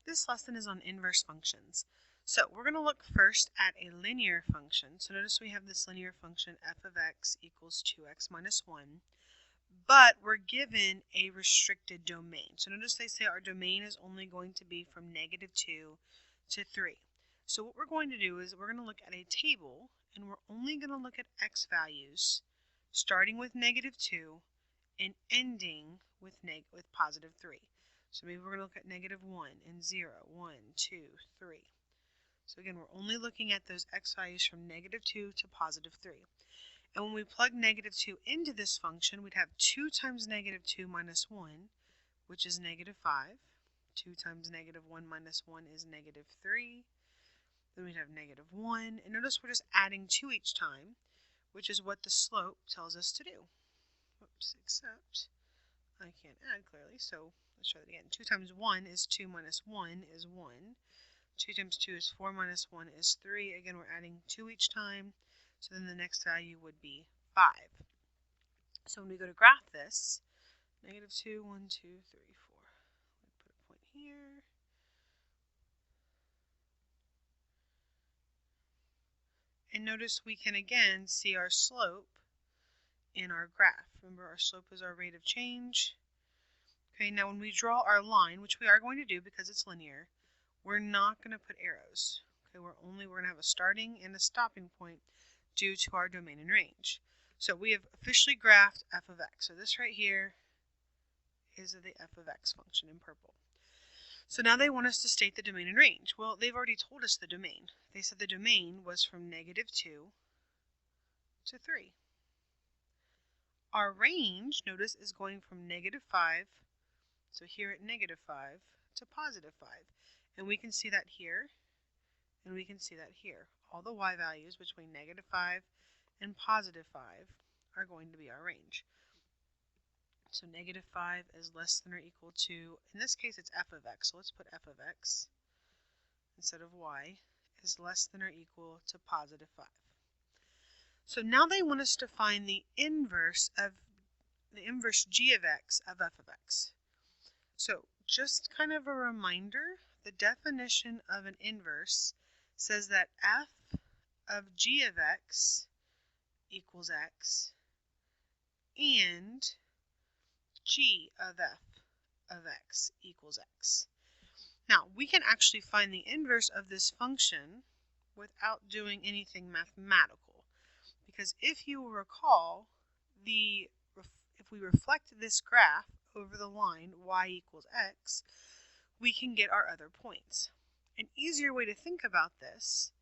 This lesson is on inverse functions. So we're going to look first at a linear function. So notice we have this linear function f of x equals 2x minus 1, but we're given a restricted domain. So notice they say our domain is only going to be from -2 to 3. So what we're going to do is we're going to look at a table, and we're only going to look at x values starting with -2 and ending with positive 3. So maybe we're going to look at -1 and 0, 1, 2, 3. So again, we're only looking at those x values from -2 to positive 3. And when we plug -2 into this function, we'd have 2 times -2 minus 1, which is -5. 2 times -1 minus 1 is -3. Then we'd have -1. And notice we're just adding 2 each time, which is what the slope tells us to do. Whoops, except I can't add clearly, so let's try that again. 2 times 1 is 2 minus 1 is 1. 2 times 2 is 4 minus 1 is 3. Again, we're adding 2 each time, so then the next value would be 5. So when we go to graph this, -2, 1, 2, 3, 4. Let's put a point here. And notice we can again see our slope in our graph. Remember, our slope is our rate of change. Okay, now when we draw our line, which we are going to do because it's linear, we're not going to put arrows. Okay, we're going to have a starting and a stopping point due to our domain and range. So we have officially graphed f of x. So this right here is the f of x function in purple. So now they want us to state the domain and range. Well, they've already told us the domain. They said the domain was from -2 to 3. Our range, notice, is going from -5, so here at -5, to +5. And we can see that here, and we can see that here. All the y values between -5 and +5 are going to be our range. So -5 is less than or equal to, in this case it's f of x, so let's put f of x instead of y, is less than or equal to +5. So now they want us to find the inverse g of x of f of x. So just kind of a reminder, the definition of an inverse says that f of g of x equals x and g of f of x equals x. Now, we can actually find the inverse of this function without doing anything mathematical. Because if you will recall, if we reflect this graph over the line y equals x, we can get our other points. An easier way to think about this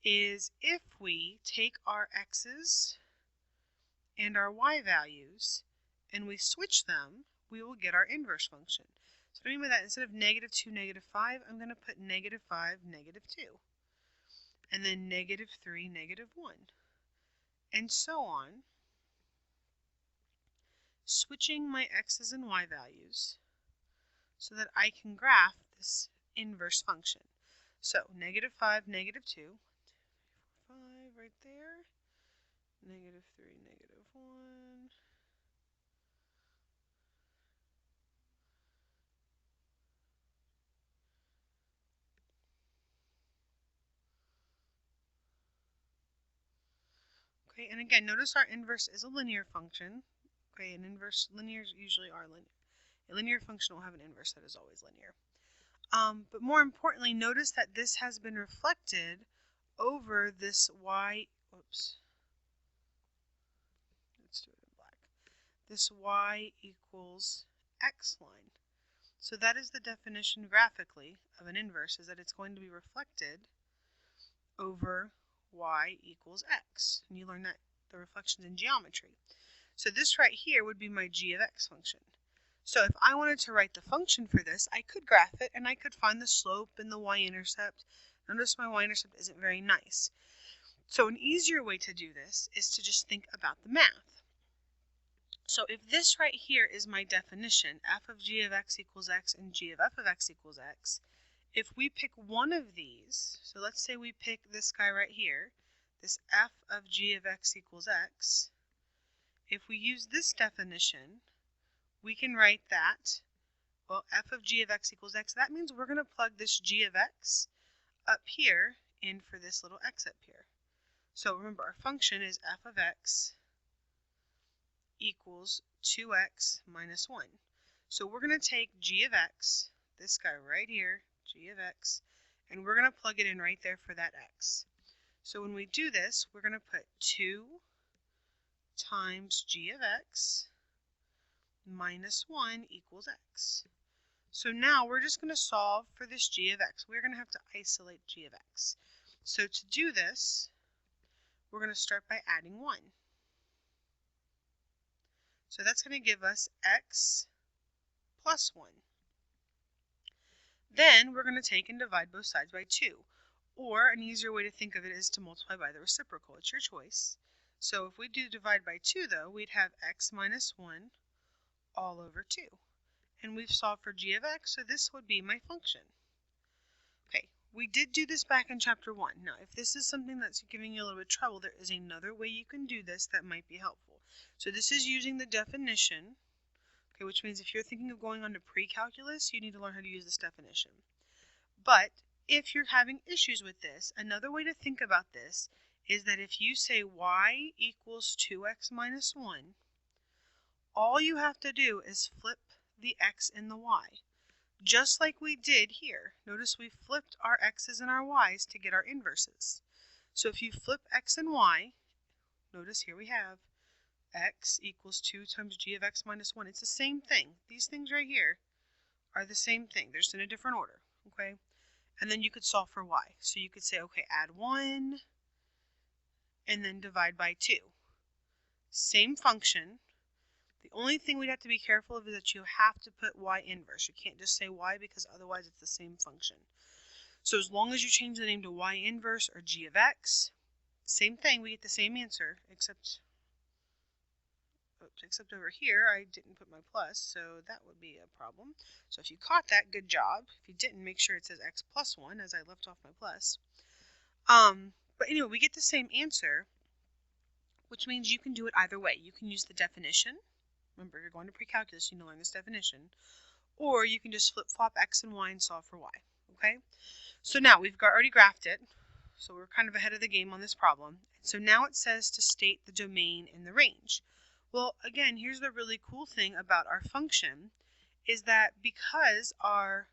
is if we take our x's and our y values and we switch them, we will get our inverse function. So what I mean by that, instead of -2, -5, I'm going to put -5, -2. And then -3, -1. And so on, switching my x's and y values so that I can graph this inverse function. So -5, -2, 5 right there, -3, -1, okay, and again, notice our inverse is a linear function. Okay, an inverse, linears usually are linear. A linear function will have an inverse that is always linear. But more importantly, notice that this has been reflected over this y, oops, let's do it in black, this y equals x line. So that is the definition graphically of an inverse, is that it's going to be reflected over y equals x. And you learn that the reflections in geometry. So this right here would be my g of x function. So if I wanted to write the function for this, I could graph it and I could find the slope and the y-intercept. Notice my y-intercept isn't very nice. So an easier way to do this is to just think about the math. So if this right here is my definition, f of g of x equals x and g of f of x equals x, if we pick one of these, so let's say we pick this guy right here, this f of g of x equals x, if we use this definition, we can write that Well, f of g of x equals x. That means we're going to plug this g of x up here in for this little x up here. So remember, our function is f of x equals 2x minus 1. So we're going to take g of x, this guy right here, g of x, and we're going to plug it in right there for that x. So when we do this, we're going to put 2 times g of x minus 1 equals x. So now we're just going to solve for this g of x. We're going to have to isolate g of x. So to do this, we're going to start by adding 1. So that's going to give us x plus 1. Then we're going to take and divide both sides by 2. Or an easier way to think of it is to multiply by the reciprocal. It's your choice. So if we do divide by 2, though, we'd have x minus 1 all over 2. And we've solved for g of x, so this would be my function. Okay, we did do this back in chapter 1. Now, if this is something that's giving you a little bit of trouble, there is another way you can do this that might be helpful. So this is using the definition, okay, which means if you're thinking of going on to pre-calculus, you need to learn how to use this definition. But if you're having issues with this, another way to think about this is that if you say y equals 2x minus 1, all you have to do is flip the x and the y, just like we did here. Notice we flipped our x's and our y's to get our inverses. So if you flip x and y, notice here we have x equals 2 times g of x minus 1. It's the same thing. These things right here are the same thing. They're just in a different order, okay? And then you could solve for y. So you could say, okay, add 1 and then divide by 2. Same function. The only thing we'd have to be careful of is that you have to put y inverse. You can't just say y because otherwise it's the same function. So as long as you change the name to y inverse or g of x, same thing, we get the same answer, except over here I didn't put my plus, so that would be a problem. So if you caught that, good job. If you didn't, make sure it says x plus 1 as I left off my plus. But anyway, we get the same answer, which means you can do it either way. You can use the definition. Remember, you're going to pre-calculus, you need to learn this definition. Or you can just flip-flop x and y and solve for y, okay? So now we've already graphed it, so we're kind of ahead of the game on this problem. So now it says to state the domain and the range. Well, again, here's the really cool thing about our function is that because our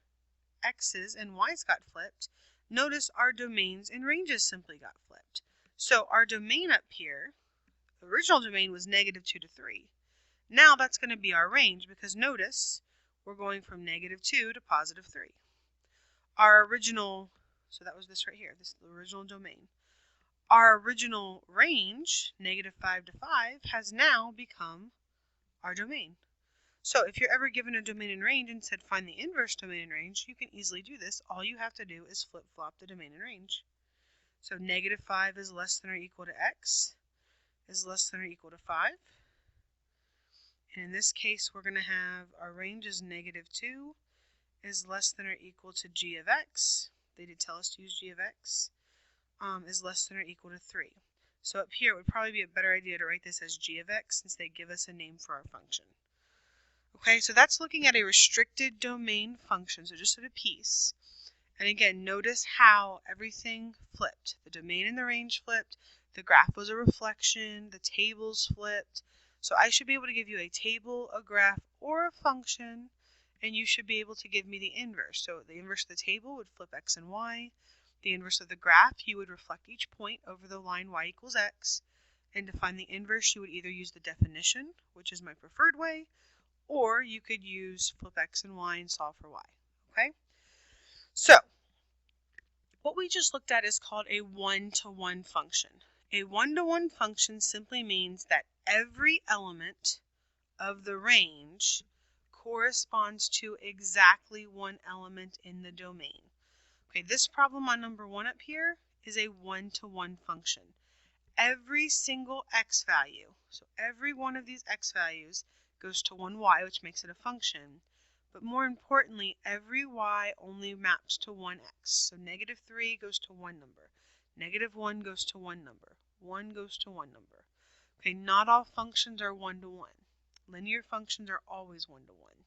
x's and y's got flipped, notice our domains and ranges simply got flipped. So our domain up here, the original domain was -2 to 3. Now that's going to be our range because notice we're going from -2 to +3. Our original, so that was this right here, this is the original domain. Our original range, -5 to 5, has now become our domain. So if you're ever given a domain and range and said find the inverse domain and range, you can easily do this. All you have to do is flip-flop the domain and range. So -5 is less than or equal to x is less than or equal to 5. And in this case, we're going to have our range is -2 is less than or equal to g of x. They did tell us to use g of x. Is less than or equal to 3. So up here, it would probably be a better idea to write this as g of x since they give us a name for our function. Okay, so that's looking at a restricted domain function, so just at a piece. And again, notice how everything flipped. The domain and the range flipped. The graph was a reflection. The tables flipped. So I should be able to give you a table, a graph, or a function, and you should be able to give me the inverse. So the inverse of the table would flip x and y. The inverse of the graph, you would reflect each point over the line y equals x. And to find the inverse, you would either use the definition, which is my preferred way, or you could use flip x and y and solve for y. Okay? So, what we just looked at is called a one-to-one function. A one-to-one function simply means that every element of the range corresponds to exactly one element in the domain. Okay, this problem on number 1 up here is a one-to-one function. Every single x value, so every one of these x values goes to one y, which makes it a function. But more importantly, every y only maps to one x. So -3 goes to one number. -1 goes to one number. 1 goes to one number. Okay, not all functions are one-to-one. Linear functions are always one-to-one.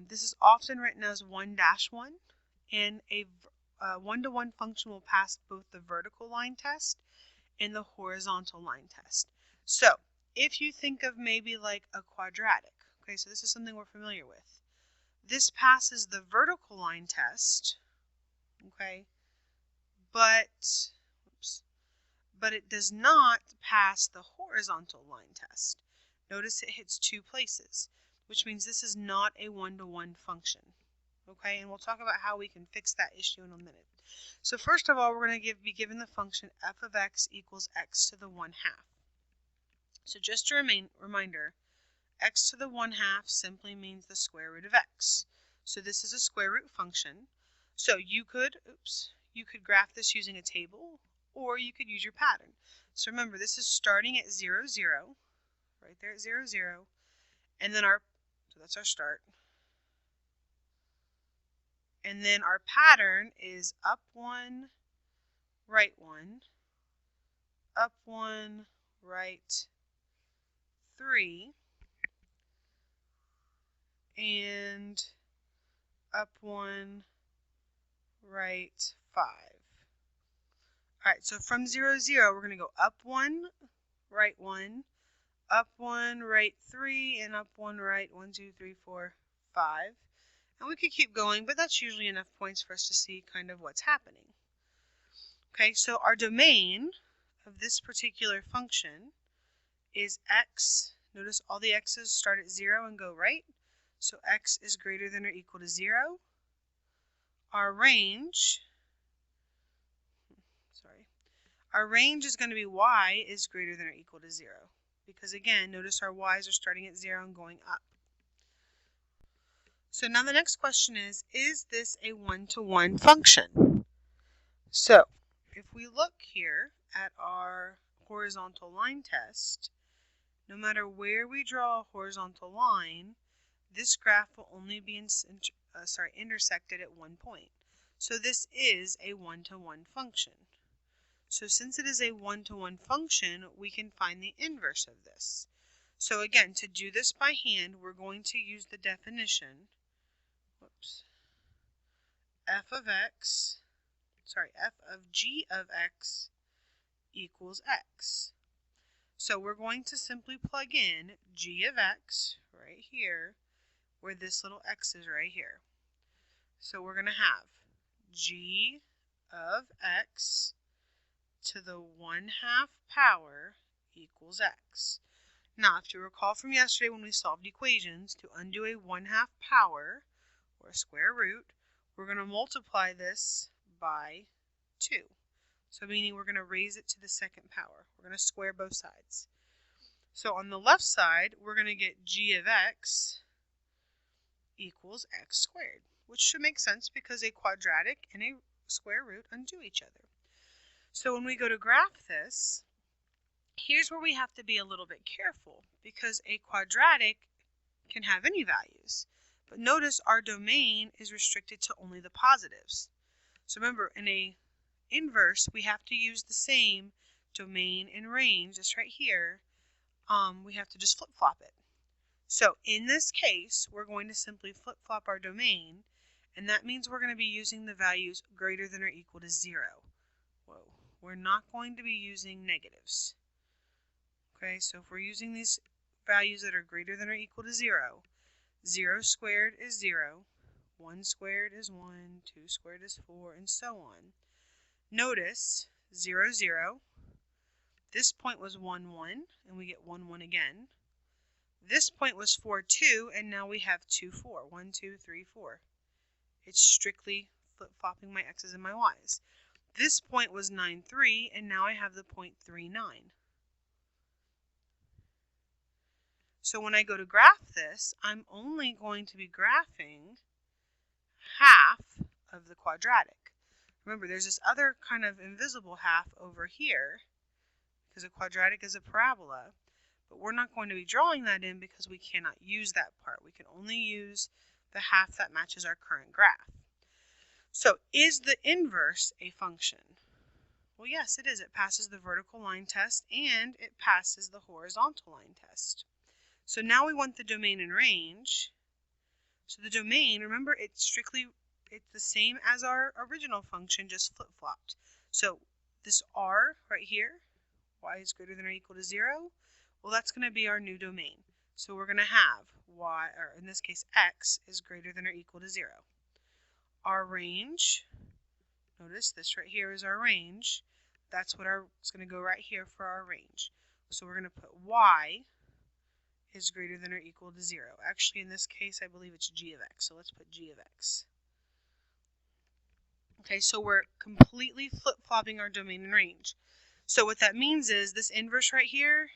This is often written as 1-1, and a one-to-one function will pass both the vertical line test and the horizontal line test. So if you think of maybe like a quadratic, okay, so this is something we're familiar with. This passes the vertical line test, okay, but it does not pass the horizontal line test. Notice it hits two places, which means this is not a one-to-one function. Okay, and we'll talk about how we can fix that issue in a minute. So first of all, we're going to be given the function f of x equals x to the 1/2. So just a reminder, x to the 1/2 simply means the square root of x. So this is a square root function. So you could graph this using a table, or you could use your pattern. So remember, this is starting at 0, 0, right there at 0, 0, and then so that's our start. And then our pattern is up 1, right 1, up 1, right 3, and up 1, right 5. All right, so from 0, 0, we're going to go up 1, right 1, up 1, right 3, and up 1, right 1, 2, 3, 4, 5. And we could keep going, but that's usually enough points for us to see kind of what's happening. Okay, so our domain of this particular function is x. Notice all the x's start at 0 and go right. So x is greater than or equal to 0. Our range is going to be y is greater than or equal to 0. Because again, notice our y's are starting at 0 and going up. So now the next question is this a one-to-one function? So if we look here at our horizontal line test, no matter where we draw a horizontal line, this graph will only be intersected at one point. So this is a one-to-one function. So since it is a one-to-one function, we can find the inverse of this. So again, to do this by hand, we're going to use the definition, f of g of x equals x. So we're going to simply plug in g of x right here, where this little x is right here. So we're going to have g of x to the 1/2 power equals x. Now, if you recall from yesterday when we solved equations, to undo a 1/2 power, or a square root, we're going to multiply this by 2. So meaning we're going to raise it to the second power. We're going to square both sides. So on the left side, we're going to get g of x equals x squared, which should make sense because a quadratic and a square root undo each other. So when we go to graph this, here's where we have to be a little bit careful because a quadratic can have any values. But notice our domain is restricted to only the positives. So remember, in a inverse, we have to use the same domain and range, just right here. We have to just flip-flop it. So in this case, we're going to simply flip-flop our domain, and that means we're going to be using the values greater than or equal to 0. Whoa. We're not going to be using negatives. Okay, so if we're using these values that are greater than or equal to 0, 0 squared is 0, 1 squared is 1, 2 squared is 4, and so on. Notice 0, 0. This point was 1, 1, and we get 1, 1 again. This point was 4, 2, and now we have 2, 4. 1, 2, 3, 4. It's strictly flip-flopping my x's and my y's. This point was 9, 3, and now I have the point 3, 9. So when I go to graph this, I'm only going to be graphing half of the quadratic. Remember, there's this other kind of invisible half over here, because a quadratic is a parabola, but we're not going to be drawing that in because we cannot use that part. We can only use the half that matches our current graph. So is the inverse a function? Well, yes, it is. It passes the vertical line test and it passes the horizontal line test. So now we want the domain and range. So the domain, remember, it's the same as our original function, just flip-flopped. So this r right here, y is greater than or equal to 0, well, that's going to be our new domain. So we're going to have y, or in this case, x is greater than or equal to 0. Our range, notice this right here is our range. That's what it's going to go right here for our range. So we're going to put y is greater than or equal to 0. Actually, in this case, I believe it's g of x. So let's put g of x. Okay, so we're completely flip-flopping our domain and range. So what that means is this inverse right here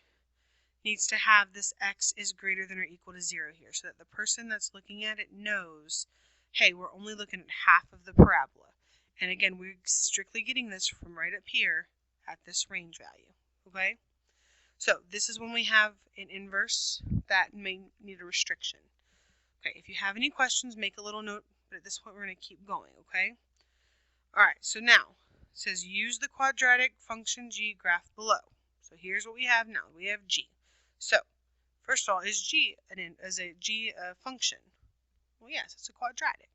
needs to have this x is greater than or equal to 0 here, so that the person that's looking at it knows, hey, we're only looking at half of the parabola. And again, we're strictly getting this from right up here at this range value, okay? So this is when we have an inverse that may need a restriction. Okay, if you have any questions, make a little note, but at this point we're going to keep going, okay? All right, so now it says use the quadratic function g graph below. So here's what we have now. We have g. So first of all, is g a function? Well, yes, it's a quadratic.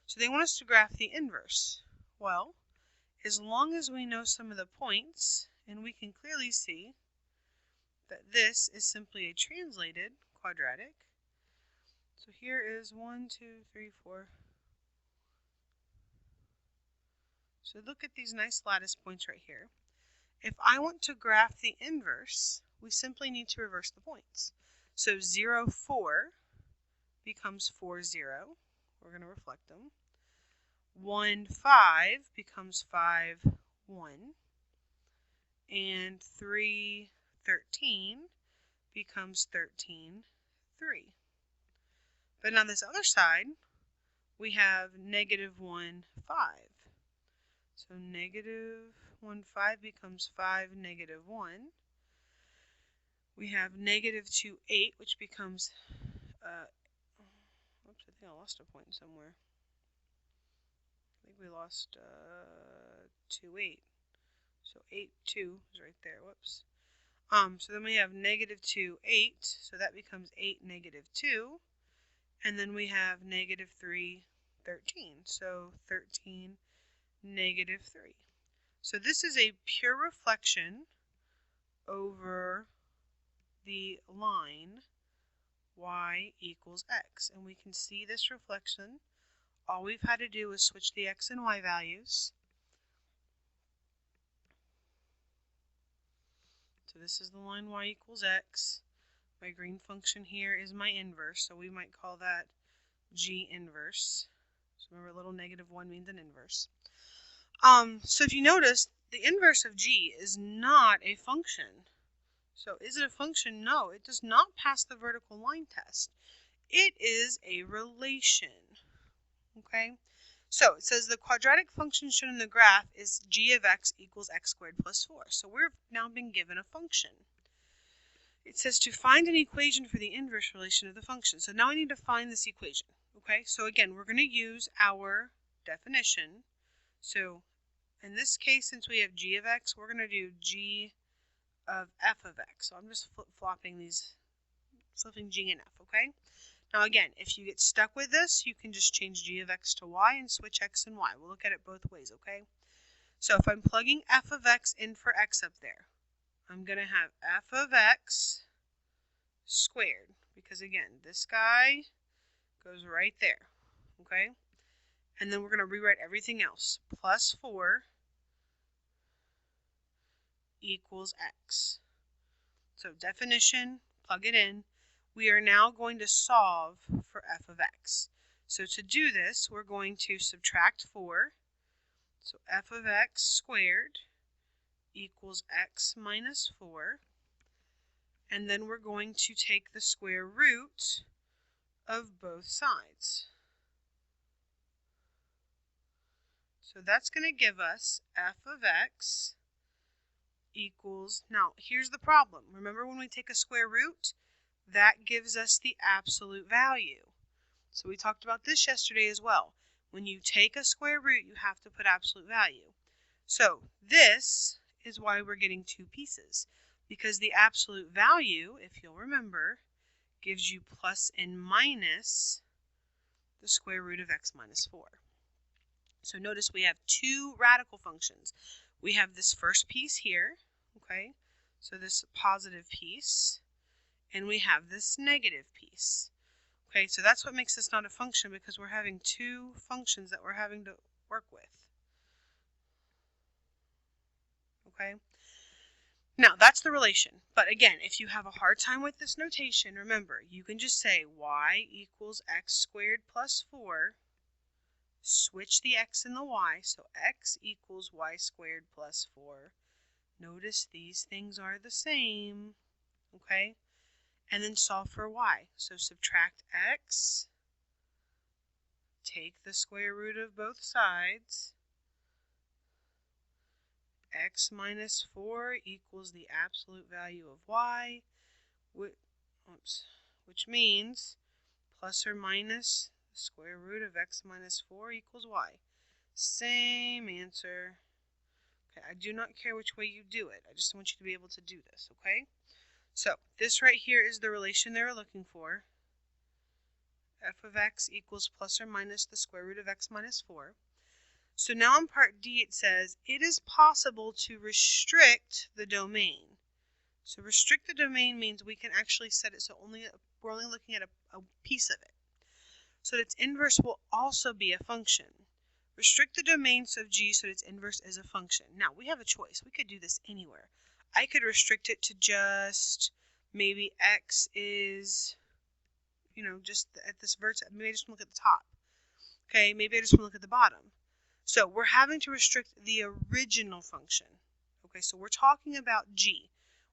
So they want us to graph the inverse. Well, as long as we know some of the points, and we can clearly see that this is simply a translated quadratic. So here is 1, 2, 3, 4. So look at these nice lattice points right here. If I want to graph the inverse, we simply need to reverse the points. So 0, 4 becomes 4, 0. We're going to reflect them. 1, 5 becomes 5, 1. And 3, 13 becomes 13, 3. But on this other side, we have negative 1, 5. So negative 1, 5 becomes 5, negative 1. We have negative 2, 8, which becomes, oops, I think I lost a point somewhere. I think we lost 2, 8. So 8, 2 is right there, whoops. So then we have negative 2, 8, so that becomes 8, negative 2. And then we have negative 3, 13, so 13, negative 3. So this is a pure reflection over the line y equals x. And we can see this reflection. All we've had to do is switch the x and y values. So this is the line y equals x. My green function here is my inverse, so we might call that g inverse. So remember, a little negative 1 means an inverse. So if you notice, the inverse of g is not a function. So is it a function? No, it does not pass the vertical line test. It is a relation. Okay? So it says the quadratic function shown in the graph is g of x equals x squared plus 4. So we've now been given a function. It says to find an equation for the inverse relation of the function. So now I need to find this equation. Okay, so again, we're going to use our definition. So in this case, since we have g of x, we're going to do g of f of x. So I'm just flip-flopping these, flipping g and f, okay? Now again, if you get stuck with this, you can just change g of x to y and switch x and y. We'll look at it both ways, okay? So if I'm plugging f of x in for x up there, I'm going to have f of x squared, because again, this guy goes right there, okay? And then we're going to rewrite everything else. Plus 4 equals x. So definition, plug it in. We are now going to solve for f of x. So to do this, we're going to subtract 4. So f of x squared equals x minus 4. And then we're going to take the square root of both sides. So that's going to give us f of x equals, now here's the problem. Remember when we take a square root, that gives us the absolute value. So we talked about this yesterday as well. When you take a square root, you have to put absolute value. So this is why we're getting two pieces, because the absolute value, if you'll remember, gives you plus and minus the square root of x minus 4. So notice we have two radical functions. We have this first piece here, okay, so this positive piece, and we have this negative piece. Okay, so that's what makes this not a function, because we're having two functions that we're having to work with. Okay, now that's the relation. But again, if you have a hard time with this notation, remember, you can just say y equals x squared plus 4, switch the x and the y, so x equals y squared plus 4. Notice these things are the same, okay? And then solve for y. So subtract x, take the square root of both sides, x minus 4 equals the absolute value of y, which means plus or minus the square root of x minus 4 equals y. Same answer. Okay, I do not care which way you do it. I just want you to be able to do this, okay? So this right here is the relation they were looking for. F of x equals plus or minus the square root of x minus 4. So now in part D it says, it is possible to restrict the domain. So restrict the domain means we can actually set it so we're only looking at a piece of it. So that its inverse will also be a function. Restrict the domains of G so that its inverse is a function. Now we have a choice. We could do this anywhere. I could restrict it to just maybe x is, just at this vertex. Maybe I just want to look at the top. Okay, maybe I just want to look at the bottom. So we're having to restrict the original function. Okay, so we're talking about G.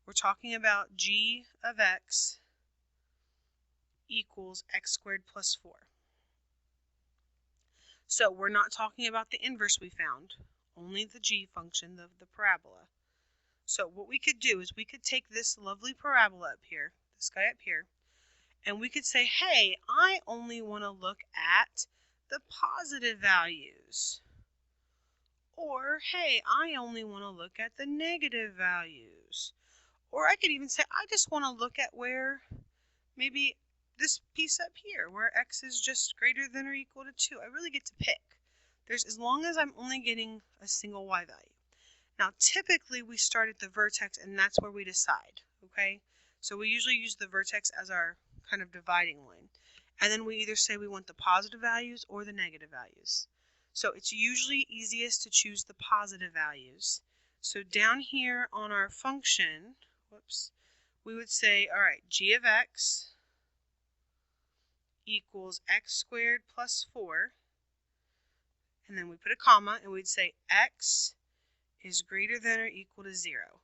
We're talking about G of x equals x squared plus 4. So we're not talking about the inverse we found, only the G function, the parabola. So what we could do is we could take this lovely parabola up here, this guy up here, and we could say, hey, I only want to look at the positive values. Or, hey, I only want to look at the negative values. Or I could even say, I just want to look at where maybe this piece up here, where x is just greater than or equal to 2. I really get to pick. As long as I'm only getting a single y value. Now, typically we start at the vertex, and that's where we decide, okay? So we usually use the vertex as our kind of dividing line. And then we either say we want the positive values or the negative values. So it's usually easiest to choose the positive values. So down here on our function, we would say, all right, g of x equals x squared plus 4. And then we put a comma, and we'd say x is greater than or equal to 0.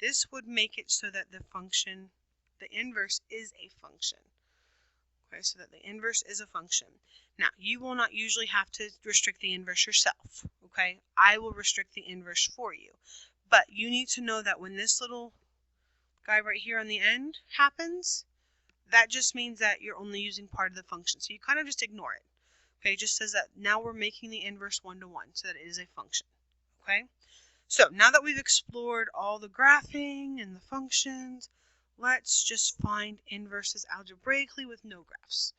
This would make it so that the function, the inverse is a function. Okay, so that the inverse is a function. Now, you will not usually have to restrict the inverse yourself, okay? I will restrict the inverse for you. But you need to know that when this little guy right here on the end happens, that just means that you're only using part of the function. So you kind of just ignore it. Okay, it just says that now we're making the inverse 1 to 1 so that it is a function. Okay? So now that we've explored all the graphing and the functions, let's just find inverses algebraically with no graphs.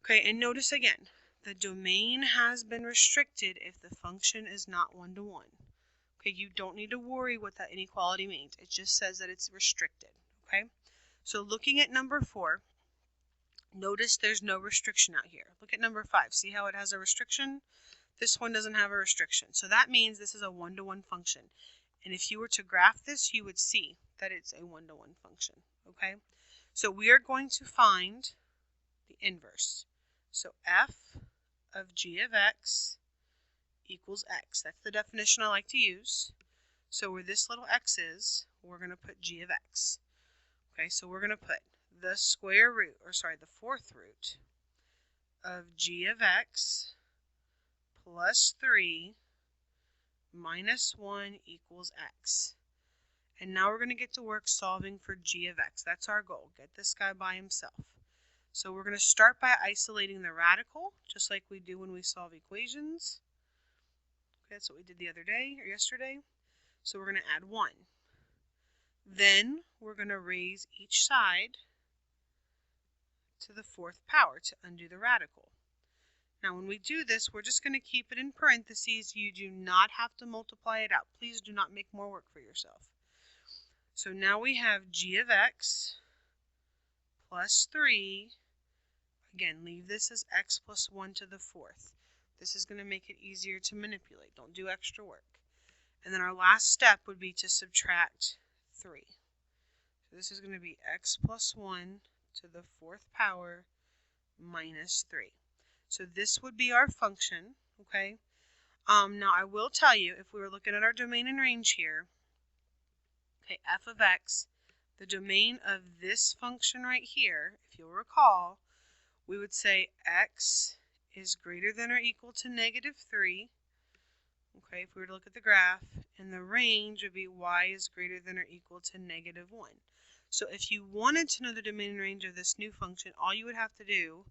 Okay, and notice again, the domain has been restricted if the function is not 1 to 1. Okay, you don't need to worry what that inequality means. It just says that it's restricted. Okay, so looking at number 4, notice there's no restriction out here. Look at number 5. See how it has a restriction? This one doesn't have a restriction. So that means this is a 1-to-1 function. And if you were to graph this, you would see that it's a 1-to-1 function. Okay? So we are going to find the inverse. So f of g of x equals x. That's the definition I like to use. So where this little x is, we're going to put g of x. Okay, so we're going to put the square root, the fourth root of g of x plus 3 minus 1 equals x. And now we're going to get to work solving for g of x. That's our goal. Get this guy by himself. So we're going to start by isolating the radical, just like we do when we solve equations. Okay, that's what we did the other day, or yesterday. So we're going to add 1. Then we're going to raise each side to the 4th power to undo the radical. Now when we do this, we're just going to keep it in parentheses. You do not have to multiply it out. Please do not make more work for yourself. So now we have g of x plus 3. Again, leave this as x plus 1 to the 4th. This is going to make it easier to manipulate. Don't do extra work. And then our last step would be to subtract 3. So this is going to be x plus 1 to the 4th power minus 3. So this would be our function, okay? Now I will tell you, if we were looking at our domain and range here, okay, f of x, the domain of this function right here, if you'll recall, we would say x is greater than or equal to negative 3, okay, if we were to look at the graph, and the range would be y is greater than or equal to negative 1. So if you wanted to know the domain and range of this new function, all you would have to do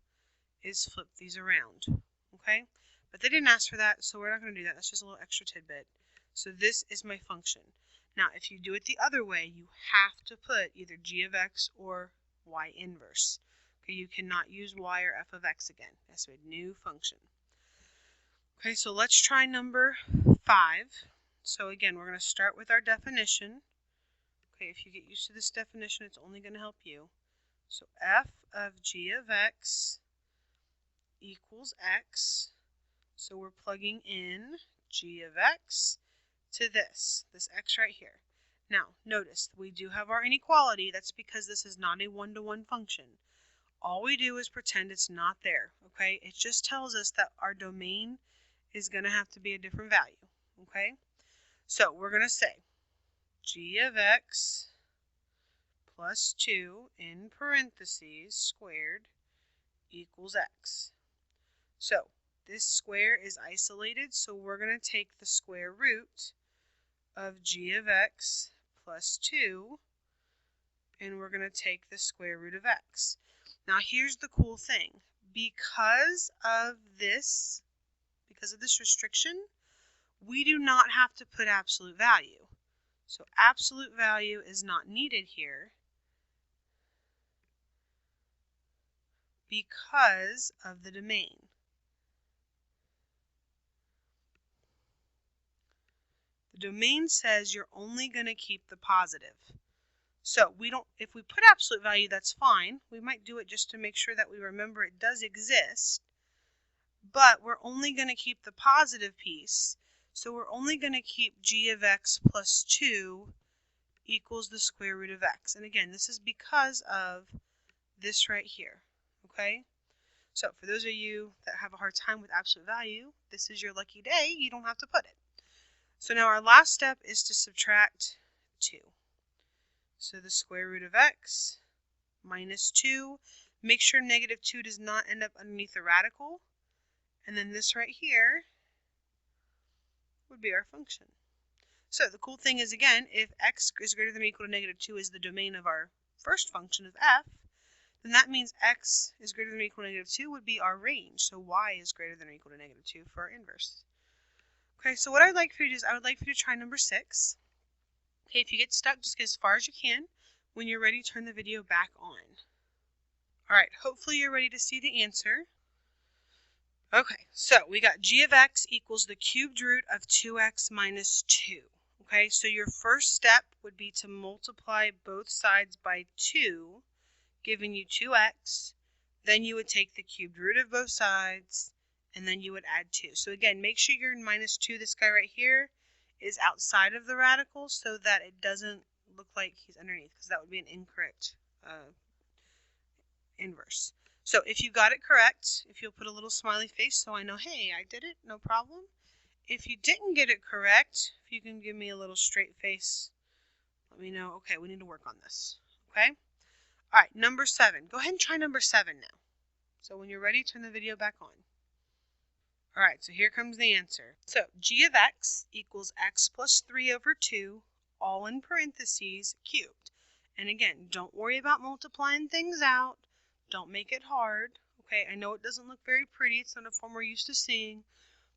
is flip these around, okay? But they didn't ask for that, so we're not going to do that. That's just a little extra tidbit. So this is my function. Now, if you do it the other way, you have to put either g of x or y inverse. Okay, you cannot use y or f of x again. That's a new function. Okay, so let's try number 5. So again, we're going to start with our definition. Okay, if you get used to this definition, it's only going to help you. So f of g of x equals x. So we're plugging in g of x to this x right here. Now, notice we do have our inequality. That's because this is not a one-to-one function. All we do is pretend it's not there, okay? It just tells us that our domain is going to have to be a different value, okay? So we're going to say g of x plus 2 in parentheses squared equals x. So this square is isolated, so we're going to take the square root of g of x plus 2, and we're going to take the square root of x. Now here's the cool thing. Because of this restriction, we do not have to put absolute value. So absolute value is not needed here because of the domain. The domain says you're only going to keep the positive. So if we put absolute value, that's fine. We might do it just to make sure that we remember it does exist. But we're only going to keep the positive piece. So we're only going to keep g of x plus 2 equals the square root of x. And again, this is because of this right here. Okay? So for those of you that have a hard time with absolute value, this is your lucky day. You don't have to put it. So now our last step is to subtract 2. So the square root of x minus 2. Make sure negative 2 does not end up underneath the radical. And then this right here would be our function. So the cool thing is, again, if x is greater than or equal to negative 2 is the domain of our first function of f, then that means x is greater than or equal to negative 2 would be our range. So y is greater than or equal to negative 2 for our inverse. Okay, so what I'd like for you to do is I would like for you to try number 6. Okay, if you get stuck, just get as far as you can. When you're ready, turn the video back on. Alright, hopefully you're ready to see the answer. Okay, so we got g of x equals the cubed root of 2x minus 2. Okay, so your first step would be to multiply both sides by 2, giving you 2x. Then you would take the cubed root of both sides, and then you would add 2. So again, make sure your minus 2, this guy right here, is outside of the radical so that it doesn't look like he's underneath, because that would be an incorrect inverse. So if you got it correct, if you'll put a little smiley face so I know, hey, I did it, no problem. If you didn't get it correct, if you can give me a little straight face, let me know, okay, we need to work on this, okay? All right, number 7. Go ahead and try number 7 now. So when you're ready, turn the video back on. All right, so here comes the answer. So g of x equals x plus 3 over 2, all in parentheses, cubed. And again, don't worry about multiplying things out. Don't make it hard. Okay, I know it doesn't look very pretty. It's not a form we're used to seeing,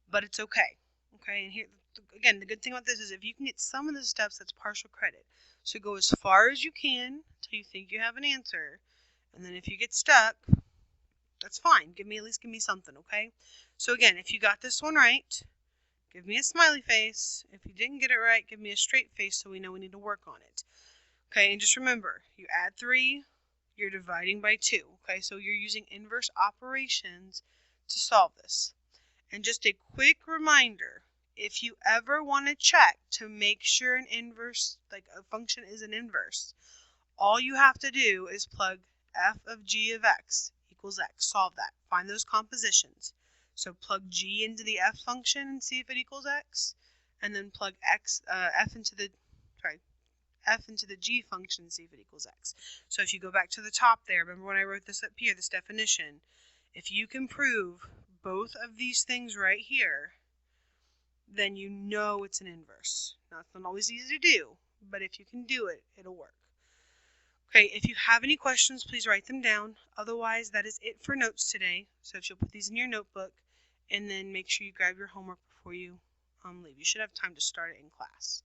but it's okay. Okay, and here, again, the good thing about this is if you can get some of the steps, that's partial credit. So go as far as you can until you think you have an answer. And then if you get stuck, That's fine. At least give me something, okay? So again, if you got this one right, give me a smiley face. If you didn't get it right, give me a straight face so we know we need to work on it. Okay, and just remember, you add 3, you're dividing by 2. Okay, so you're using inverse operations to solve this. And just a quick reminder, if you ever want to check to make sure an inverse, like a function is an inverse, all you have to do is plug f of g of x equals x. Solve that. Find those compositions. So plug g into the f function and see if it equals x, and then plug f into the g function and see if it equals x. So if you go back to the top there, remember when I wrote this up here, this definition, if you can prove both of these things right here, then you know it's an inverse. Now, it's not always easy to do, but if you can do it, it'll work. Okay, if you have any questions, please write them down. Otherwise, that is it for notes today. So if you'll put these in your notebook, and then make sure you grab your homework before you leave. You should have time to start it in class.